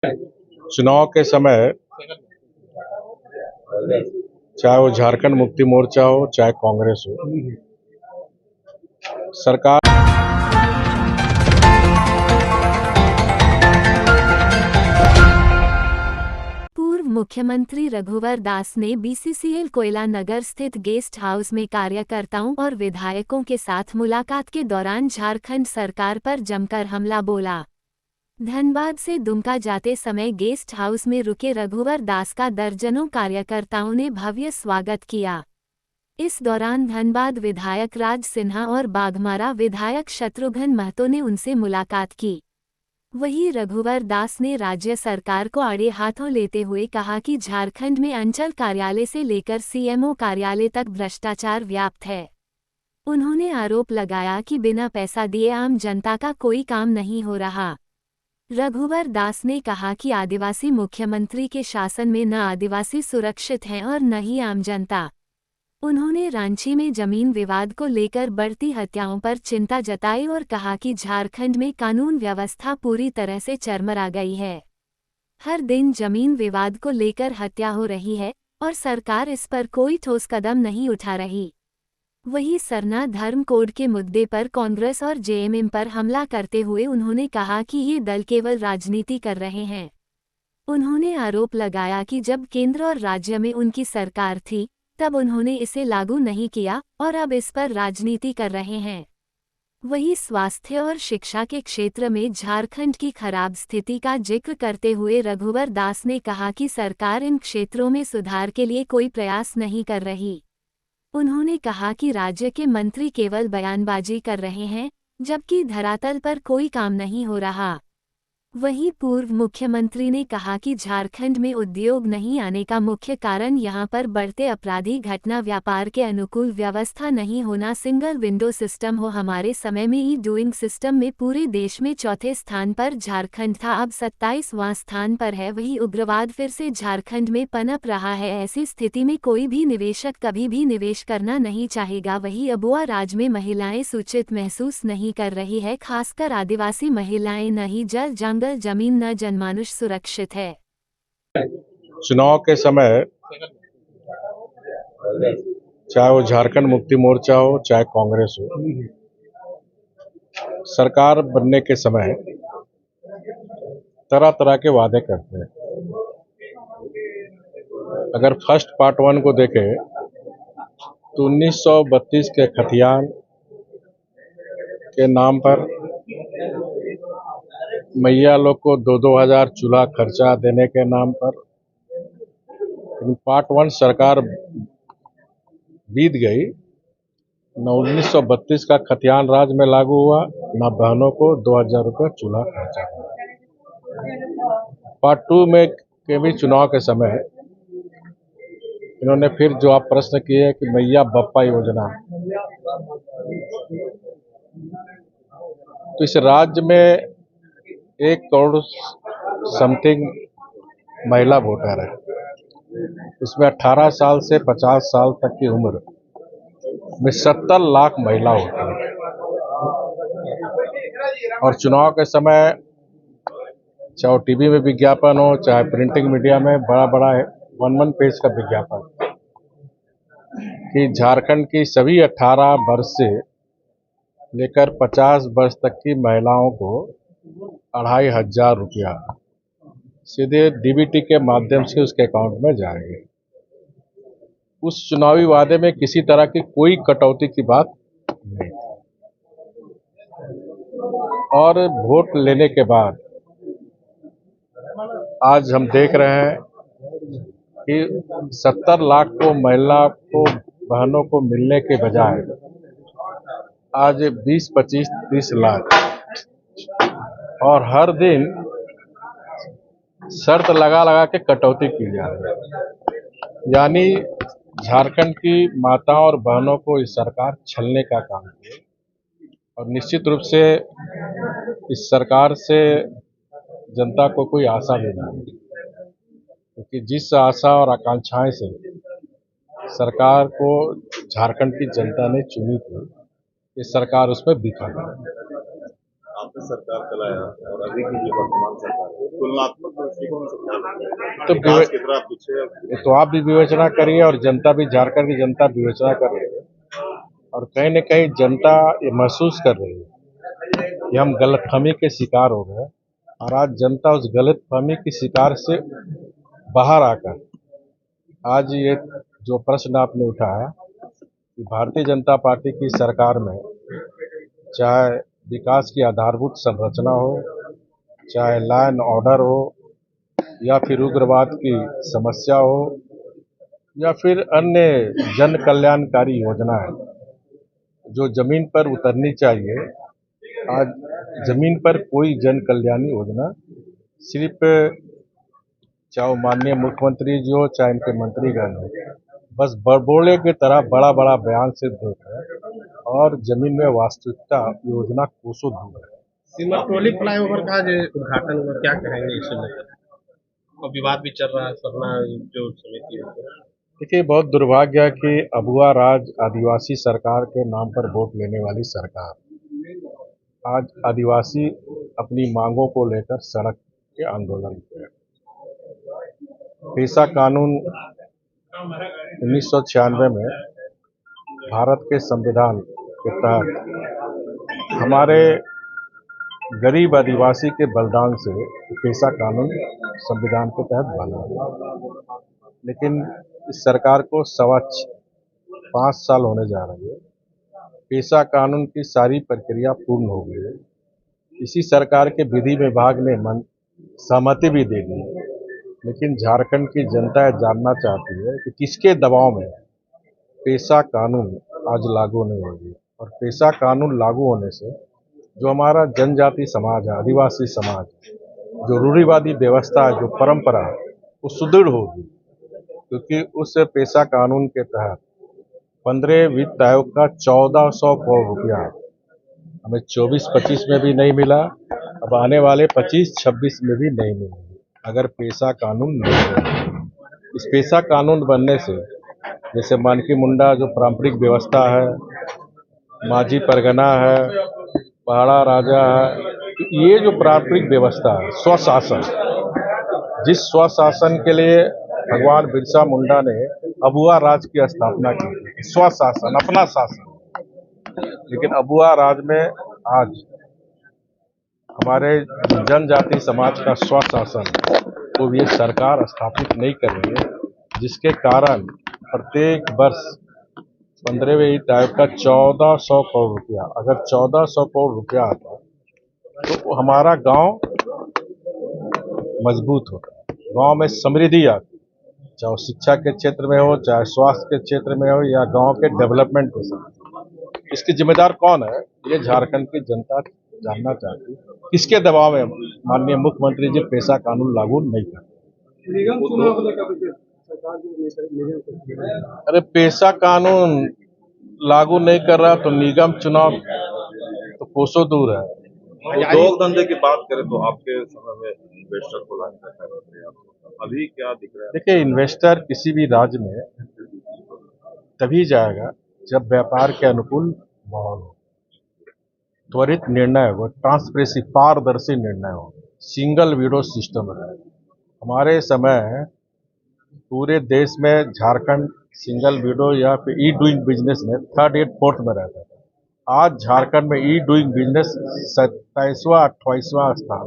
चुनाव के समय चाहे वो झारखंड मुक्ति मोर्चा हो चाहे कांग्रेस हो, सरकार पूर्व मुख्यमंत्री रघुवर दास ने बीसीसीएल कोयला नगर स्थित गेस्ट हाउस में कार्यकर्ताओं और विधायकों के साथ मुलाकात के दौरान झारखंड सरकार पर जमकर हमला बोला। धनबाद से दुमका जाते समय गेस्ट हाउस में रुके रघुवर दास का दर्जनों कार्यकर्ताओं ने भव्य स्वागत किया। इस दौरान धनबाद विधायक राज सिन्हा और बाघमारा विधायक शत्रुघ्न महतो ने उनसे मुलाकात की। वहीं रघुवर दास ने राज्य सरकार को आड़े हाथों लेते हुए कहा कि झारखंड में अंचल कार्यालय से लेकर सीएमओ कार्यालय तक भ्रष्टाचार व्याप्त है। उन्होंने आरोप लगाया कि बिना पैसा दिए आम जनता का कोई काम नहीं हो रहा। रघुवर दास ने कहा कि आदिवासी मुख्यमंत्री के शासन में न आदिवासी सुरक्षित हैं और न ही आम जनता। उन्होंने रांची में जमीन विवाद को लेकर बढ़ती हत्याओं पर चिंता जताई और कहा कि झारखंड में कानून व्यवस्था पूरी तरह से चरमरा गई है। हर दिन जमीन विवाद को लेकर हत्या हो रही है और सरकार इस पर कोई ठोस कदम नहीं उठा रही। वहीं सरना धर्म कोड के मुद्दे पर कांग्रेस और जेएमएम पर हमला करते हुए उन्होंने कहा कि ये दल केवल राजनीति कर रहे हैं। उन्होंने आरोप लगाया कि जब केंद्र और राज्य में उनकी सरकार थी तब उन्होंने इसे लागू नहीं किया और अब इस पर राजनीति कर रहे हैं। वहीं स्वास्थ्य और शिक्षा के क्षेत्र में झारखंड की खराब स्थिति का जिक्र करते हुए रघुवर दास ने कहा कि सरकार इन क्षेत्रों में सुधार के लिए कोई प्रयास नहीं कर रही। उन्होंने कहा कि राज्य के मंत्री केवल बयानबाजी कर रहे हैं, जबकि धरातल पर कोई काम नहीं हो रहा। वहीं पूर्व मुख्यमंत्री ने कहा कि झारखंड में उद्योग नहीं आने का मुख्य कारण यहां पर बढ़ते अपराधी घटना, व्यापार के अनुकूल व्यवस्था नहीं होना, सिंगल विंडो सिस्टम हो। हमारे समय में ई डूइंग सिस्टम में पूरे देश में चौथे स्थान पर झारखंड था, अब 27वां स्थान पर है। वही उग्रवाद फिर से झारखंड में पनप रहा है। ऐसी स्थिति में कोई भी निवेशक कभी भी निवेश करना नहीं चाहेगा। वही अबुआ राज में महिलाएं सूचित महसूस नहीं कर रही है, खासकर आदिवासी महिलाएं। न ही जल जंगल जमीन न जनमानुष सुरक्षित है। चुनाव के समय चाहे वो झारखंड मुक्ति मोर्चा हो चाहे कांग्रेस हो, सरकार बनने के समय तरह तरह के वादे करते हैं। अगर फर्स्ट पार्ट 1 को देखें तो 1932 के खतियान के नाम पर मैया लोग को 2-2 हज़ार चूल्हा खर्चा देने के नाम पर, लेकिन पार्ट 1 सरकार बीत गई। न 1932 का खतियान राज में लागू हुआ, न बहनों को 2,000 रुपये चूल्हा खर्चा हुआ। पार्ट 2 में के भी चुनाव के समय इन्होंने फिर जो आप प्रश्न किए कि मैया बप्पा योजना, तो इस राज्य में 1 करोड़ समथिंग महिला वोटर है। इसमें 18 साल से 50 साल तक की उम्र में 70 लाख महिला वोटर है। और चुनाव के समय चाहे टीवी में विज्ञापन हो चाहे प्रिंटिंग मीडिया में बड़ा बड़ा 1-1 पेज का विज्ञापन कि झारखंड की सभी 18 वर्ष से लेकर 50 वर्ष तक की महिलाओं को 2,500 रुपया सीधे डीबीटी के माध्यम से उसके अकाउंट में जाएंगे। उस चुनावी वादे में किसी तरह की कोई कटौती की बात नहीं। और वोट लेने के बाद आज हम देख रहे हैं कि 70 लाख को महिला को बहनों को मिलने के बजाय आज 20, 25, 30 लाख और हर दिन शर्त लगा लगा के कटौती की जा रही है। यानी झारखंड की माताओं और बहनों को इस सरकार छलने का काम किया। और निश्चित रूप से इस सरकार से जनता को कोई आशा भी नहीं, क्योंकि जिस आशा और आकांक्षाएं से सरकार को झारखंड की जनता ने चुनी थी, इस सरकार उसमें विफल है। सरकार चलाया और अभी की जो वर्तमान सरकार है, तुलनात्मक दृष्टिकोण से क्या लगता है? तो विकास कितना पीछे है? ये तो आप भी विवेचना करिए और जनता भी, झारखंड की जनता विवेचना कर रही है और कहीं न कहीं जनता ये महसूस कर रही है कि हम गलतफहमी के शिकार हो गए और आज जनता उस गलतफहमी के शिकार से बाहर आकर आज ये जो प्रश्न आपने उठाया कि भारतीय जनता पार्टी की सरकार में चाहे विकास की आधारभूत संरचना हो, चाहे लॉ एंड ऑर्डर हो, या फिर उग्रवाद की समस्या हो, या फिर अन्य जन कल्याणकारी योजनाएं जो जमीन पर उतरनी चाहिए, आज जमीन पर कोई जन कल्याण योजना सिर्फ चाहे वो माननीय मुख्यमंत्री जी हो चाहे इनके मंत्रीगण हो, बस बड़बोले की तरह बड़ा बड़ा बयान सिर्फ देते हैं और जमीन में वास्तविकता योजना कोसों दूर है। सिमरटोली फ्लाईओवर का जो उद्घाटन हुआ, क्या कहेंगे इसे लेकर? और विवाद भी चल रहा है, सरना जो समिति है। देखिए, बहुत दुर्भाग्य है कि अबुआ राज आदिवासी सरकार के नाम पर वोट लेने वाली सरकार आज आदिवासी अपनी मांगों को लेकर सड़क के आंदोलन पे है। पेशा कानून 1996 में भारत के संविधान के तहत हमारे गरीब आदिवासी के बलिदान से पेशा कानून संविधान के तहत बना, लेकिन इस सरकार को 5 साल होने जा रहे हैं। पेशा कानून की सारी प्रक्रिया पूर्ण हो गई है। इसी सरकार के विधि विभाग ने सहमति भी दे दी, लेकिन झारखंड की जनता यह जानना चाहती है कि किसके दबाव में पेशा कानून आज लागू नहीं होगी। और पेशा कानून लागू होने से जो हमारा जनजाति समाज है, आदिवासी समाज, जो रूढ़िवादी व्यवस्था है, जो परंपरा है, वो सुदृढ़ होगी, क्योंकि उस पेशा कानून के तहत 15 वित्त आयोग का 1400 करोड़ रुपया हमें 24-25 में भी नहीं मिला, अब आने वाले 25-26 में भी नहीं मिलेगी अगर पेशा कानून नहीं बने। इस पेशा कानून बनने से जैसे मानकी मुंडा जो पारंपरिक व्यवस्था है, माझी परगना है, पहाड़ा राजा है, ये जो पारंपरिक व्यवस्था है, स्वशासन, जिस स्वशासन के लिए भगवान बिरसा मुंडा ने अबुआ राज की स्थापना की थी, स्वशासन, अपना शासन, लेकिन अबुआ राज में आज हमारे जनजाति समाज का स्वशासन को ये सरकार स्थापित नहीं कर रही है, जिसके कारण प्रत्येक वर्ष 15वें वित्त आयोग का 1400 करोड़ रुपया, अगर 1400 करोड़ रुपया आता तो हमारा गांव मजबूत होता, गांव में समृद्धि आती, चाहे शिक्षा के क्षेत्र में हो, चाहे स्वास्थ्य के क्षेत्र में हो, या गांव के डेवलपमेंट के साथ। इसकी जिम्मेदार कौन है, ये झारखंड की जनता जानना चाहती है। किसके दबाव में माननीय मुख्यमंत्री जी पेशा कानून लागू नहीं करते? अरे पेशा कानून लागू नहीं कर रहा तो निगम चुनाव तो कोसों दूर है। उद्योग धंधे की बात करें तो आपके समय में इन्वेस्टर को लाने का अभी क्या दिख रहा है? देखिए, इन्वेस्टर किसी भी राज्य में तभी जाएगा जब व्यापार के अनुकूल माहौल हो, त्वरित निर्णय हो, ट्रांसपेरेंसी, पारदर्शी निर्णय हो, सिंगल विंडो सिस्टम है। हमारे समय पूरे देश में झारखंड सिंगल विंडो या फिर ई डूइंग बिजनेस में 3rd या 4th में रहता था। आज झारखंड में ई डूइंग बिजनेस 27वां 28वां स्थान।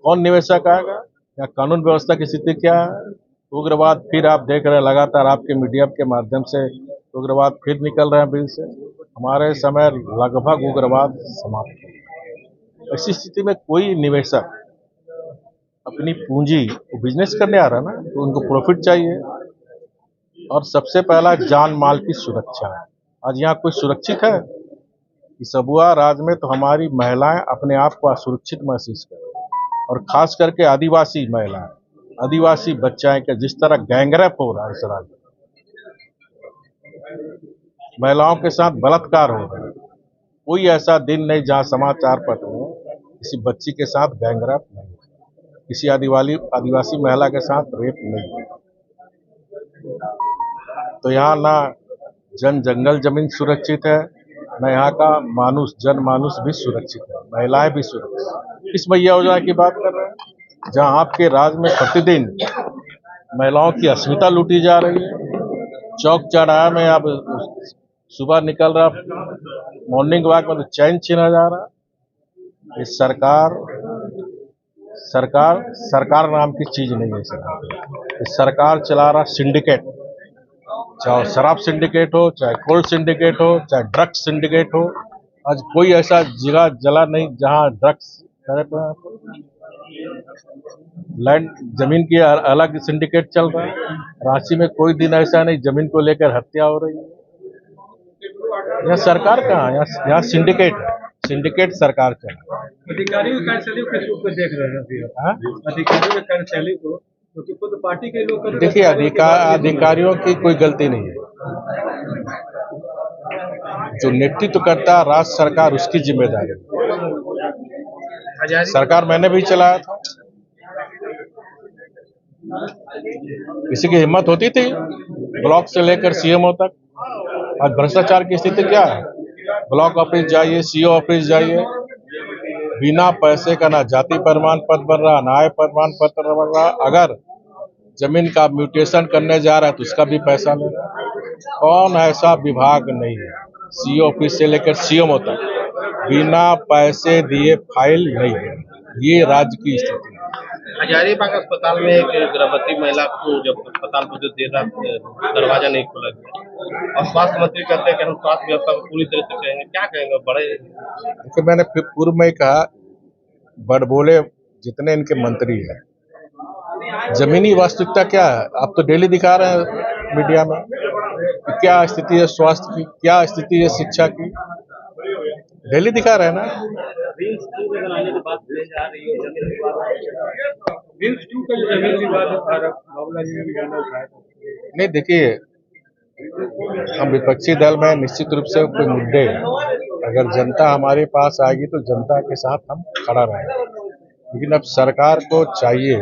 कौन निवेशक आएगा? या कानून व्यवस्था की स्थिति क्या है? उग्रवाद फिर आप देख रहे हैं, लगातार आपके मीडिया के माध्यम से उग्रवाद फिर निकल रहे हैं बिल से। हमारे समय लगभग उग्रवाद समाप्त हो। ऐसी स्थिति में कोई निवेशक अपनी पूंजी बिजनेस करने आ रहा है ना, तो उनको प्रॉफिट चाहिए, और सबसे पहला जान माल की सुरक्षा है। आज यहाँ कोई सुरक्षित है? इस अबुआ राज में तो हमारी महिलाएं अपने आप को असुरक्षित महसूस करें, और खास करके आदिवासी महिलाएं, आदिवासी बच्चाएं का जिस तरह गैंगरेप हो रहा है इस राज्य, महिलाओं के साथ बलात्कार हो रहा है। कोई ऐसा दिन नहीं जहां समाचार पत्र में किसी बच्ची के साथ गैंगरेप नहीं, किसी आदिवासी महिला के साथ रेप नहीं। तो यहाँ ना जंगल जमीन सुरक्षित है, न यहाँ का मानुष जनमानुष भी सुरक्षित है, महिलाएं भी सुरक्षित। किस भैया योजना की बात कर रहे हैं जहाँ आपके राज्य में प्रतिदिन महिलाओं की अस्मिता लूटी जा रही है। चौक चौराहा में अब सुबह निकल रहा मॉर्निंग वॉक में तो चैन छीना जा रहा। ये सरकार नाम की चीज नहीं है सर। ये सरकार चला रहा सिंडिकेट, चाहे शराब सिंडिकेट हो, चाहे कोल्ड सिंडिकेट हो, चाहे ड्रग्स सिंडिकेट हो। आज कोई ऐसा जगह जला नहीं जहां ड्रग्स लैंड जमीन की अलग सिंडिकेट चल रहा है। रांची में कोई दिन ऐसा नहीं जमीन को लेकर हत्या हो रही है। यहाँ सरकार कहाँ, यहाँ सिंडिकेट है, सिंडिकेट सरकार चला। अधिकारियों की कार्यशैली को किस रूप में देख रहे हैं अभी आप? अधिकारियों की कार्यशैली को क्योंकि खुद पार्टी के लोग देखिए, अधिकारियों की कोई गलती नहीं है। जो नेतृत्व करता है राज्य सरकार, उसकी जिम्मेदारी है। सरकार मैंने भी चलाया था। किसी की हिम्मत होती थी ब्लॉक से लेकर सीएमओ तक। आज भ्रष्टाचार की स्थिति क्या है? ब्लॉक ऑफिस जाइए, सीओ ऑफिस जाइए, बिना पैसे का ना जाति प्रमाण पत्र बन रहा, ना आय प्रमाण पत्र बन रहा। अगर जमीन का म्यूटेशन करने जा रहा है तो उसका भी पैसा ले रहा है। कौन ऐसा विभाग नहीं है, सीओ ऑफिस से लेकर सीएमओ तक बिना पैसे दिए फाइल नहीं है। ये राज्य की स्थिति है। हजारीबाग अस्पताल में एक गर्भवती महिला को जब अस्पताल को जो देर रात दरवाजा नहीं खोला गया और स्वास्थ्य मंत्री कहते हैं कि हम स्वास्थ्य व्यवस्था को पूरी तरह से कहेंगे, क्या कहेंगे? बड़े देखिए, मैंने पूर्व में कहा, बड़बोले जितने इनके मंत्री हैं, जमीनी वास्तविकता क्या है आप तो डेली दिखा रहे हैं मीडिया में कि क्या स्थिति है स्वास्थ्य की, क्या स्थिति है शिक्षा की, डेली दिखा रहे हैं ना। नहीं, देखिए, हम विपक्षी दल में निश्चित रूप से कोई मुद्दे, अगर जनता हमारे पास आएगी तो जनता के साथ हम खड़ा रहेंगे। लेकिन अब सरकार को चाहिए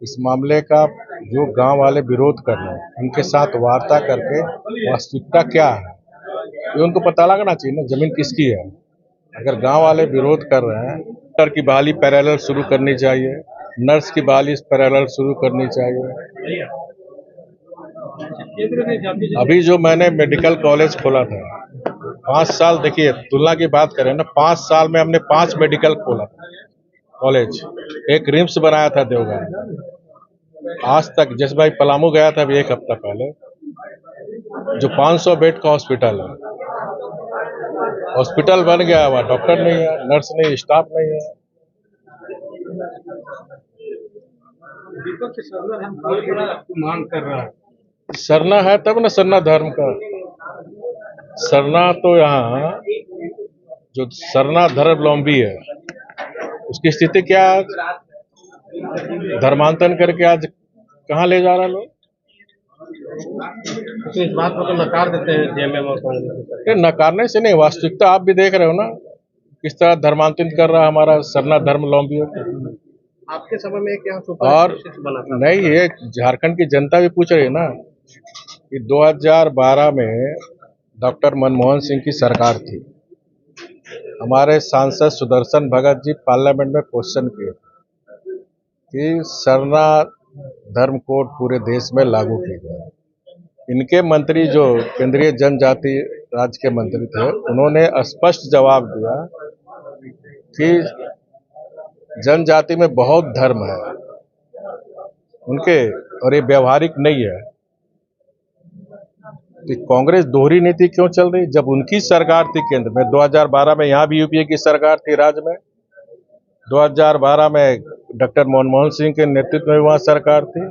इस मामले का जो गांव वाले विरोध कर रहे हैं उनके साथ वार्ता करके वास्तविकता क्या है ये उनको पता लगना चाहिए ना, जमीन किसकी है। अगर गांव वाले विरोध कर रहे हैं, डॉक्टर की बहाली पैरेलल शुरू करनी चाहिए, नर्स की बहाली पैरेलल शुरू करनी चाहिए। अभी जो मैंने मेडिकल कॉलेज खोला था 5 साल, देखिए तुलना की बात करें ना, 5 साल में हमने 5 मेडिकल खोला कॉलेज। एक रिम्स बनाया था देवघर। आज तक जैसे भाई पलामू गया था अभी 1 हफ्ता पहले, जो 500 बेड का हॉस्पिटल है, हॉस्पिटल बन गया, वहाँ डॉक्टर नहीं है, नर्स नहीं, स्टाफ नहीं है। मांग कर रहा है सरना है तब ना, सरना धर्म का सरना। तो यहाँ जो सरना धर्मावलंबी है उसकी स्थिति क्या है? धर्मांतरण करके आज कहाँ ले जा रहा लोग? तो इस बात को तो नकार देते हैं जेएमएम और कांग्रेस। नकारने से नहीं, वास्तविकता आप भी देख रहे हो ना किस तरह धर्मांतरित कर रहा हमारा सरना धर्मावलंबियों को। आपके समय में क्या और बना था? नहीं, ये झारखंड की जनता भी पूछ रही है ना कि 2012 में डॉक्टर मनमोहन सिंह की सरकार थी। हमारे सांसद सुदर्शन भगत जी पार्लियामेंट में क्वेश्चन किए कि सरना धर्म कोड पूरे देश में लागू किया गया। इनके मंत्री जो केंद्रीय जनजाति राज्य के मंत्री थे, उन्होंने स्पष्ट जवाब दिया कि जनजाति में बहुत धर्म है उनके और ये व्यवहारिक नहीं है। तो कांग्रेस दोहरी नीति क्यों चल रही? जब उनकी सरकार थी केंद्र में 2012 में, यहाँ भी यूपीए की सरकार थी राज्य में, 2012 में डॉक्टर मनमोहन सिंह के नेतृत्व में वहाँ सरकार थी।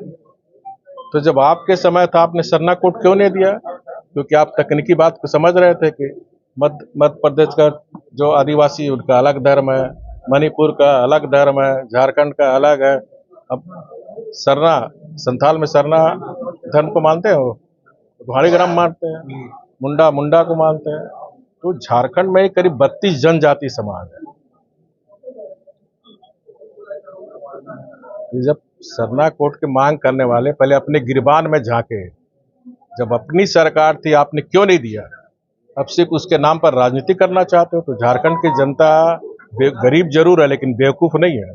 तो जब आपके समय था आपने सरना कोड क्यों नहीं दिया? क्योंकि आप तकनीकी बात को समझ रहे थे कि मध्य प्रदेश का जो आदिवासी उनका अलग धर्म है, मणिपुर का अलग धर्म है, झारखंड का अलग है। अब सरना संथाल में सरना धर्म को मानते हो, भाड़ी ग्राम मानते हैं, मुंडा को मानते हैं। तो झारखंड में करीब 32 जनजाति समाज है। जब सरना कोड की मांग करने वाले पहले अपने गिरबान में झांके, जब अपनी सरकार थी आपने क्यों नहीं दिया? अब सिर्फ उसके नाम पर राजनीति करना चाहते हो। तो झारखंड की जनता गरीब जरूर है लेकिन बेवकूफ नहीं है।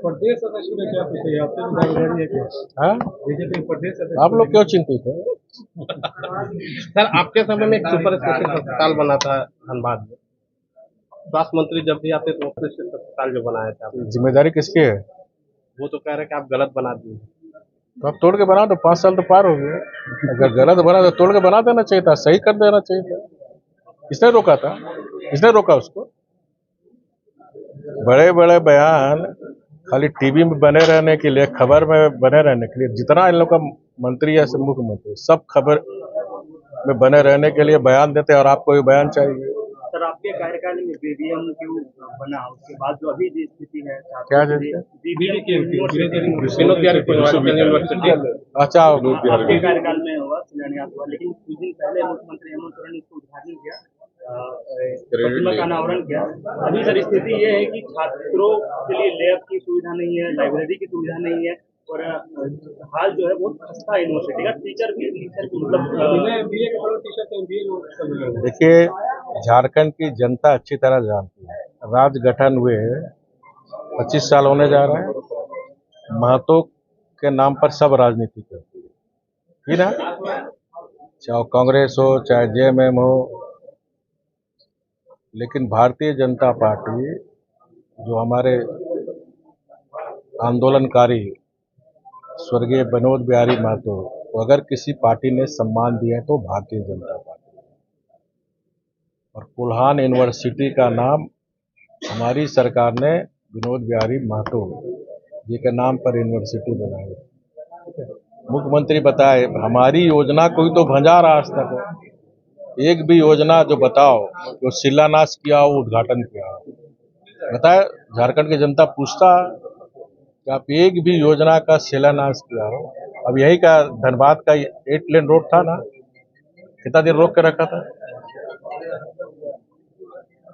प्रदेश अध्यक्ष ने क्या पूछा, आपसे भी दावेदारी है क्या? हाँ? बीजेपी प्रदेश अध्यक्ष आप लोग क्यों चिंतित है? सर, आपके समय में एक सुपर स्पेशलिस्ट अस्पताल बना था धनबाद में, स्वास्थ्य मंत्री जब भी आते तो स्पेशलिस्ट अस्पताल जो बनाया था आपने, जिम्मेदारी किसकी है? वो तो कह रहे कि आप गलत बना दिए। तो आप तोड़ के बना दो, 5 साल तो पार हो गए। अगर गलत बना तो तोड़ के बना देना चाहिए था, सही कर देना चाहिए था। किसने रोका था? किसने रोका उसको? बड़े बड़े बयान खाली टीवी में बने रहने के लिए, खबर में बने रहने के लिए, जितना इन लोग का मंत्री है मुख्यमंत्री सब खबर में बने रहने के लिए बयान देते हैं और आपको ये बयान चाहिए। सर, आपके कार्यकाल में बीबीएम क्यों बना, उसके बाद जो अभी जो स्थिति है क्या जैसे? विनोद बिहारी यूनिवर्सिटी अच्छा, आपके कार्यकाल में हुआ, शिलान्यास हुआ, लेकिन कुछ दिन पहले मुख्यमंत्री हेमंत सोरेन ने इसको उद्घाटन किया, प्रतिमा का अनावरण किया। अभी सर स्थिति ये है कि छात्रों के लिए लैब की सुविधा नहीं है, लाइब्रेरी की सुविधा नहीं है, और हाल जो है बहुत खस्ता है यूनिवर्सिटी का। टीचर भी मतलब बीए के पढ़ो टीचर तो बीए देखिए, झारखंड की जनता अच्छी तरह जानती है, राज्य गठन हुए 25 साल होने जा रहे हैं। महतो के नाम पर सब राजनीति करती है, ठीक ना? चाहे कांग्रेस हो चाहे जेएमएम हो, लेकिन भारतीय जनता पार्टी जो हमारे आंदोलनकारी स्वर्गीय विनोद बिहारी महतो को अगर किसी पार्टी ने सम्मान दिया है तो भारतीय जनता पार्टी। और कोल्हान यूनिवर्सिटी का नाम हमारी सरकार ने विनोद बिहारी महतो जी के नाम पर यूनिवर्सिटी बनाई। मुख्यमंत्री बताए हमारी योजना कोई तो भंजा रहा आज तक, एक भी योजना जो बताओ जो शिलान्यास किया हो, उद्घाटन किया हो, बताए। झारखंड की जनता पूछता कि आप एक भी योजना का शिलान्यास किया हो। अब यही का धनबाद का 8 लेन रोड था ना, कितना दिन रोक के रखा था?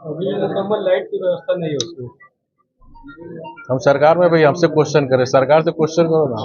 अभी मुकम्मल लाइट की व्यवस्था नहीं है उसमें। हम सरकार में भाई हमसे क्वेश्चन करें, सरकार से क्वेश्चन करो ना।